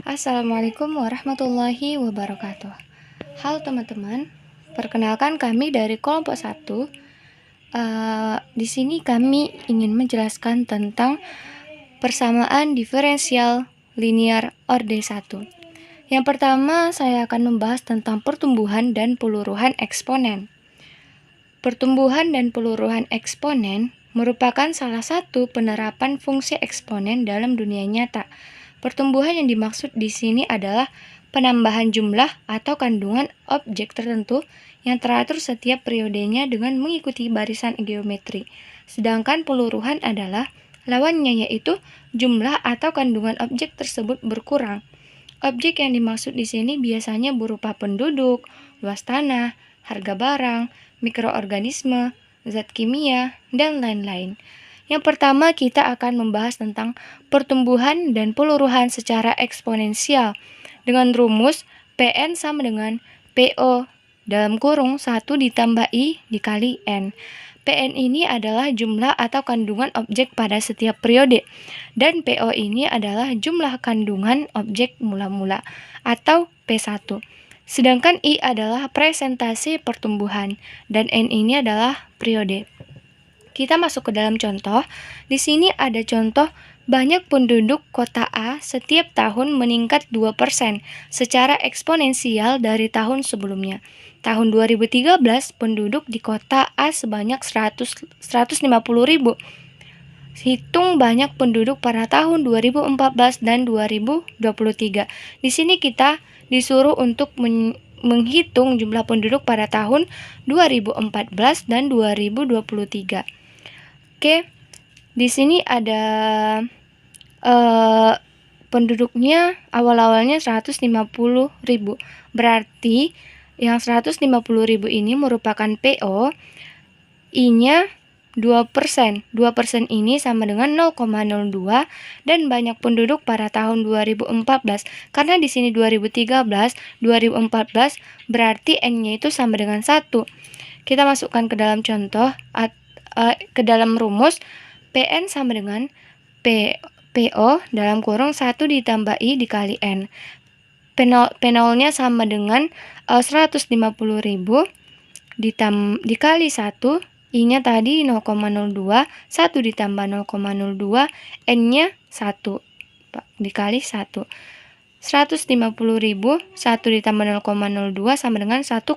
Assalamualaikum warahmatullahi wabarakatuh. Halo teman-teman, perkenalkan kami dari kelompok 1. Di sini kami ingin menjelaskan tentang persamaan diferensial linear orde 1. Yang pertama, saya akan membahas tentang pertumbuhan dan peluruhan eksponen. Pertumbuhan dan peluruhan eksponen merupakan salah satu penerapan fungsi eksponen dalam dunia nyata. Pertumbuhan yang dimaksud di sini adalah penambahan jumlah atau kandungan objek tertentu yang teratur setiap periodenya dengan mengikuti barisan geometri. Sedangkan peluruhan adalah lawannya, yaitu jumlah atau kandungan objek tersebut berkurang. Objek yang dimaksud di sini biasanya berupa penduduk, luas tanah, harga barang, mikroorganisme, zat kimia, dan lain-lain. Yang pertama, kita akan membahas tentang pertumbuhan dan peluruhan secara eksponensial dengan rumus Pn sama dengan PO dalam kurung 1 ditambah I dikali N. Pn ini adalah jumlah atau kandungan objek pada setiap periode, dan PO ini adalah jumlah kandungan objek mula-mula atau P1. Sedangkan I adalah presentasi pertumbuhan, dan N ini adalah periode. Kita masuk ke dalam contoh. Di sini ada contoh banyak penduduk kota A setiap tahun meningkat 2% secara eksponensial dari tahun sebelumnya. Tahun 2013, penduduk di kota A sebanyak 150.000. Hitung banyak penduduk pada tahun 2014 dan 2023. Di sini kita disuruh untuk menghitung jumlah penduduk pada tahun 2014 dan 2023. Oke, di sini ada penduduknya awal-awalnya 150.000. Berarti yang 150.000 ini merupakan PO, I-nya 2%. 2% ini sama dengan 0,02 dan banyak penduduk pada tahun 2014. Karena di sini 2013, 2014 berarti N-nya itu sama dengan 1. Kita masukkan ke dalam contoh ke dalam rumus Pn sama dengan PO dalam kurung 1 ditambah I dikali N. P0-nya sama dengan 150.000 dikali 1, I-nya tadi 0,02, 1 ditambah 0,02, N-nya 1 dikali 1. 150.000, 1 ditambah 0,02 sama dengan 1,02.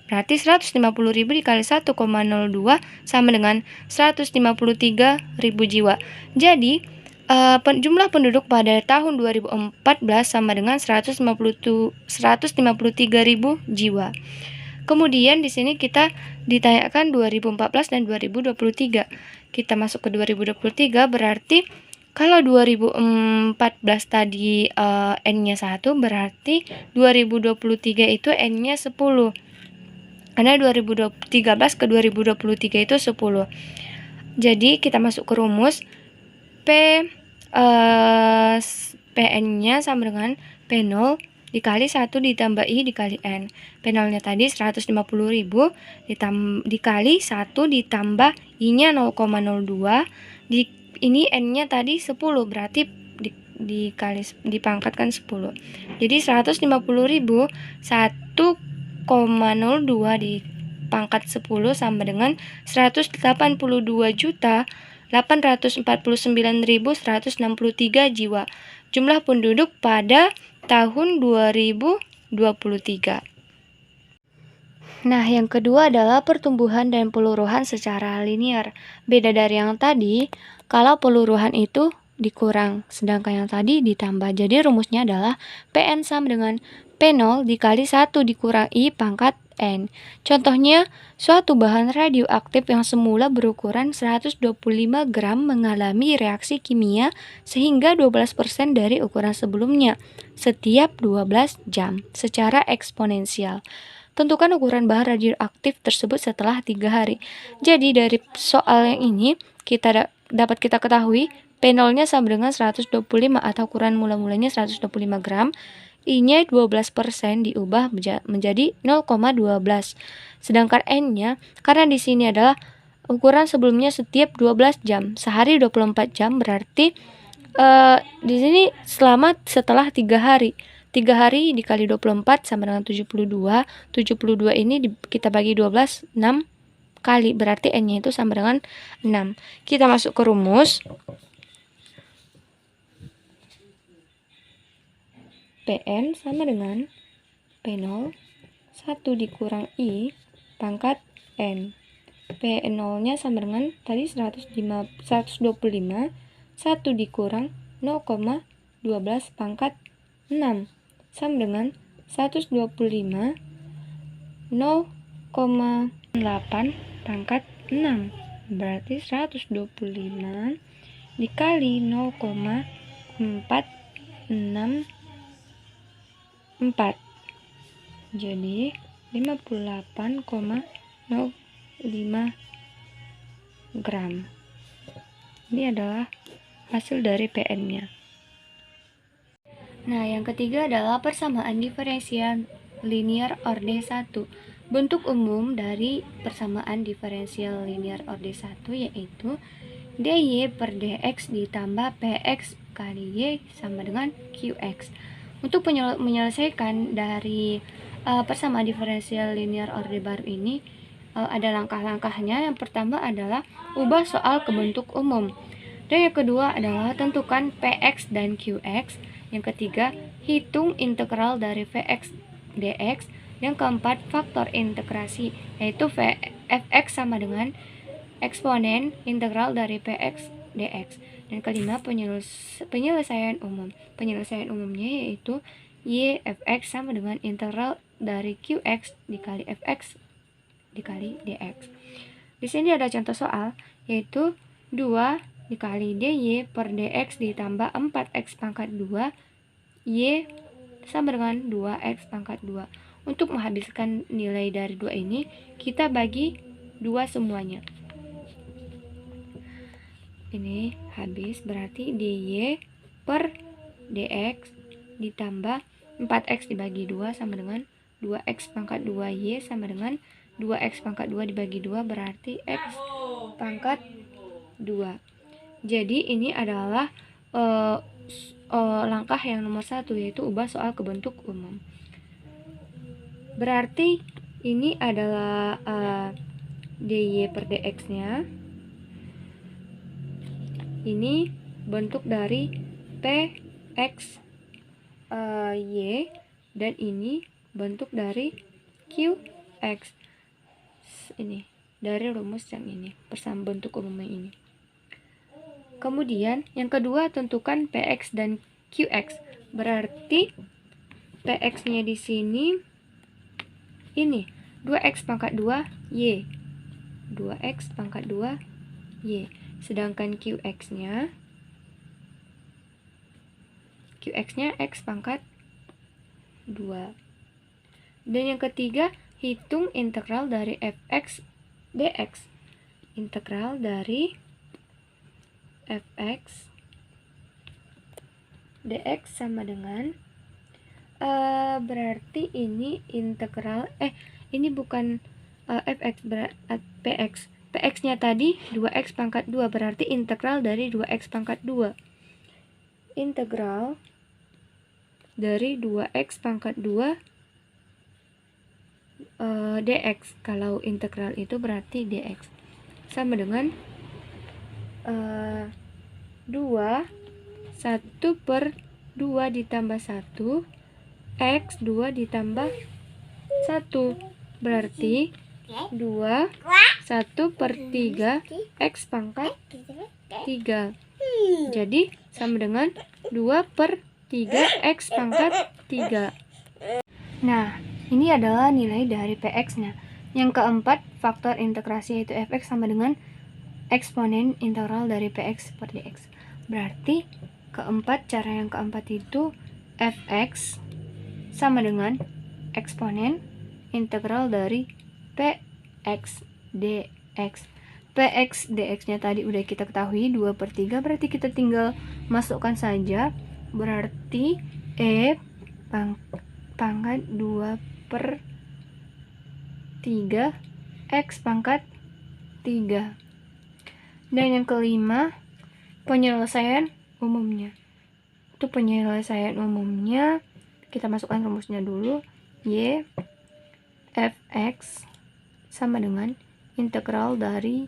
Berarti 150.000 dikali 1,02 sama dengan 153.000 jiwa. Jadi, jumlah penduduk pada tahun 2014 sama dengan 153.000 jiwa. Kemudian di sini kita ditanyakan 2014 dan 2023. Kita masuk ke 2023, berarti kalau 2014 tadi N-nya 1, berarti 2023 itu N-nya 10. Karena 2013 ke 2023 itu 10. Jadi kita masuk ke rumus Pn-nya sama dengan P0 dikali 1 ditambah I dikali N. P0-nya tadi 150.000 dikali 1 ditambah I-nya 0,02. Ini N-nya tadi 10, berarti dipangkatkan 10. Jadi 150.000 1,02 dipangkat 10 sama dengan 182.849.163 jiwa. Jumlah penduduk pada tahun 2023. Nah, yang kedua adalah pertumbuhan dan peluruhan secara linear. Beda dari yang tadi, kalau peluruhan itu dikurang, sedangkan yang tadi ditambah. Jadi rumusnya adalah Pn sama dengan P0 dikali 1 dikurang I pangkat N. Contohnya, suatu bahan radioaktif yang semula berukuran 125 gram mengalami reaksi kimia sehingga 12% dari ukuran sebelumnya setiap 12 jam secara eksponensial. Tentukan ukuran bahan radioaktif tersebut setelah 3 hari. Jadi dari soal yang ini dapat kita ketahui P0-nya sama dengan 125 atau ukuran mula-mulanya 125 gram. I-nya 12% diubah menjadi 0,12. Sedangkan N-nya, karena di sini adalah ukuran sebelumnya setiap 12 jam. Sehari 24 jam, berarti Di sini setelah 3 hari. 3 hari dikali 24 sama dengan 72. 72 ini kita bagi 12, 6 kali. Berarti N-nya itu sama dengan 6. Kita masuk ke rumus. Pn sama dengan P0 1 dikurang I pangkat N. P0-nya sama dengan tadi 125, 1 dikurang 0,12 pangkat 6 sama dengan 125 0,8 pangkat 6. Berarti 125 dikali 0,464. Jadi 58,05 gram. Ini adalah hasil dari PN-nya. Nah, yang ketiga adalah persamaan diferensial linear orde 1. Bentuk umum dari persamaan diferensial linear orde 1 yaitu dy per dx ditambah px kali y sama dengan qx. Untuk menyelesaikan dari persamaan diferensial linear orde baru ini, ada langkah-langkahnya. Yang pertama adalah ubah soal ke bentuk umum. Dan yang kedua adalah tentukan px dan qx. Yang ketiga, hitung integral dari Vx dx. Yang keempat, faktor integrasi, yaitu fx sama dengan eksponen integral dari Px dx. Dan kelima, penyelesaian umum. Penyelesaian umumnya yaitu y fx sama dengan integral dari qx dikali fx dikali dx. Di sini ada contoh soal, yaitu 2 dikali dy per dx ditambah 4x pangkat 2 y sama dengan 2x pangkat 2. Untuk menghabiskan nilai dari 2 ini, kita bagi 2 semuanya. Ini habis, berarti dy per dx ditambah 4x dibagi 2 sama dengan 2x pangkat 2y sama dengan 2x pangkat 2 dibagi 2 berarti x pangkat 2. Jadi ini adalah langkah yang nomor 1, yaitu ubah soal ke bentuk umum. Berarti ini adalah dy per dx nya. Ini bentuk dari px y, dan ini bentuk dari qx. Ini dari rumus yang ini, persamaan bentuk umumnya ini. Kemudian yang kedua, tentukan px dan qx. Berarti px-nya di sini ini 2x pangkat 2 y. 2x pangkat 2 y. Sedangkan qx-nya x pangkat 2. Dan yang ketiga, hitung integral dari fx dx. Integral dari fx dx sama dengan berarti ini integral ini bukan fx, px. Px-nya tadi 2x pangkat 2, berarti integral dari 2x pangkat 2. Integral dari 2x pangkat 2 dx. Kalau integral itu berarti dx sama dengan 2 1 per 2 ditambah 1 x 2 ditambah 1 berarti 2 1 per 3 x pangkat 3. Jadi sama dengan 2 per 3 x pangkat 3. Nah, ini adalah nilai dari px-nya. Yang keempat, faktor integrasi yaitu fx sama dengan eksponen integral dari px per dx. Berarti cara yang keempat itu fx sama dengan eksponen integral dari px dx. Px dx nya tadi udah kita ketahui 2 per 3, berarti kita tinggal masukkan saja. Berarti pangkat 2 per 3 x pangkat 3. Dan yang kelima, penyelesaian umumnya. Untuk penyelesaian umumnya, kita masukkan rumusnya dulu. Y fx sama dengan integral dari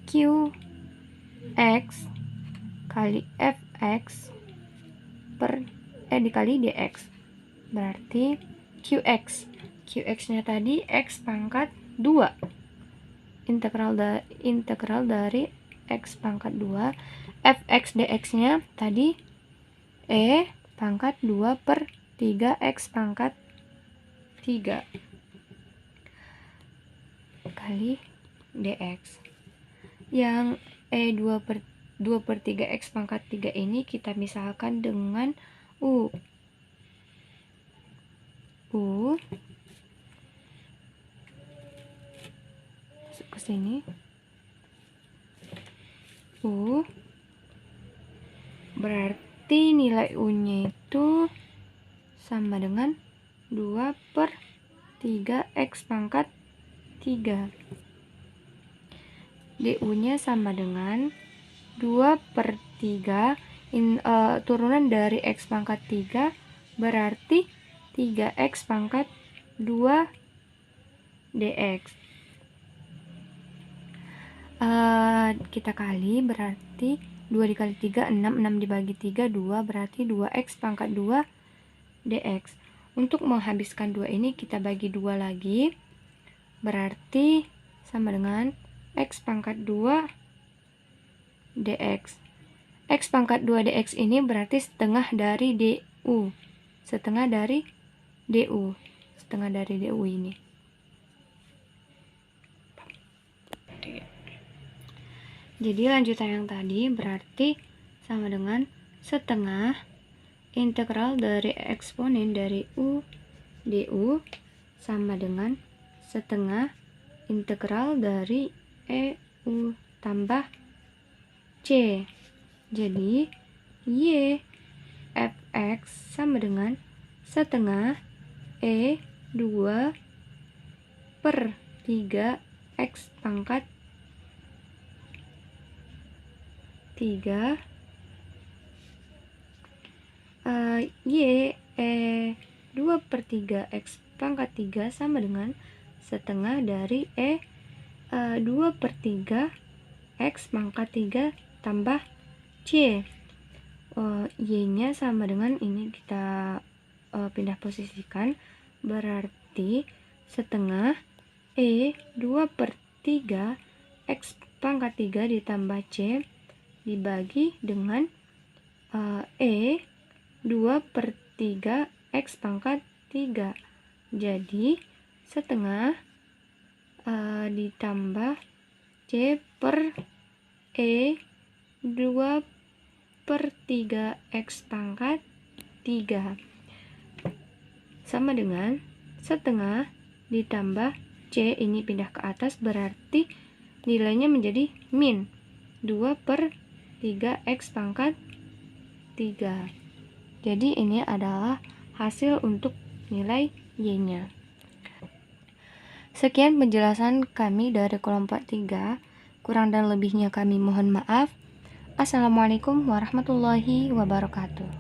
qx kali fx per dikali dx. Berarti qx-nya tadi x pangkat 2. Integral dari x pangkat 2. Fx dx-nya tadi e pangkat 2 per 3x pangkat 3 kali dx. Yang e 2 per 3x pangkat 3 ini kita misalkan dengan u. Masuk ke sini. U berarti nilai u-nya itu sama dengan 2 per 3x pangkat 3. du-nya sama dengan 2 per 3 turunan dari x pangkat 3 berarti 3x pangkat 2 dx. Kita kali berarti 2 dikali 3 6, 6 dibagi 3 2, berarti 2x pangkat 2 dx. Untuk menghabiskan 2 ini kita bagi 2 lagi, berarti sama dengan x pangkat 2 dx. X pangkat 2 dx ini berarti setengah dari du. Setengah dari du ini. Jadi lanjutan yang tadi berarti sama dengan setengah integral dari eksponen dari u du sama dengan setengah integral dari eu tambah c. Jadi y fx sama dengan setengah e 2 per 3 x pangkat 3 y 2 per 3 x pangkat 3 sama dengan setengah dari e 2 per 3 x pangkat 3 tambah c. Y-nya sama dengan ini, kita pindah posisikan, berarti setengah e 2 per 3 x pangkat 3 ditambah c dibagi dengan e 2 per 3 x pangkat 3. Jadi setengah ditambah c per e 2 per 3 x pangkat 3 sama dengan setengah ditambah c, ini pindah ke atas, berarti nilainya menjadi min 2 per 3 x pangkat 3. Jadi ini adalah hasil untuk nilai y-nya. Sekian penjelasan kami dari kelompok 3. Kurang dan lebihnya kami mohon maaf. Assalamualaikum warahmatullahi wabarakatuh.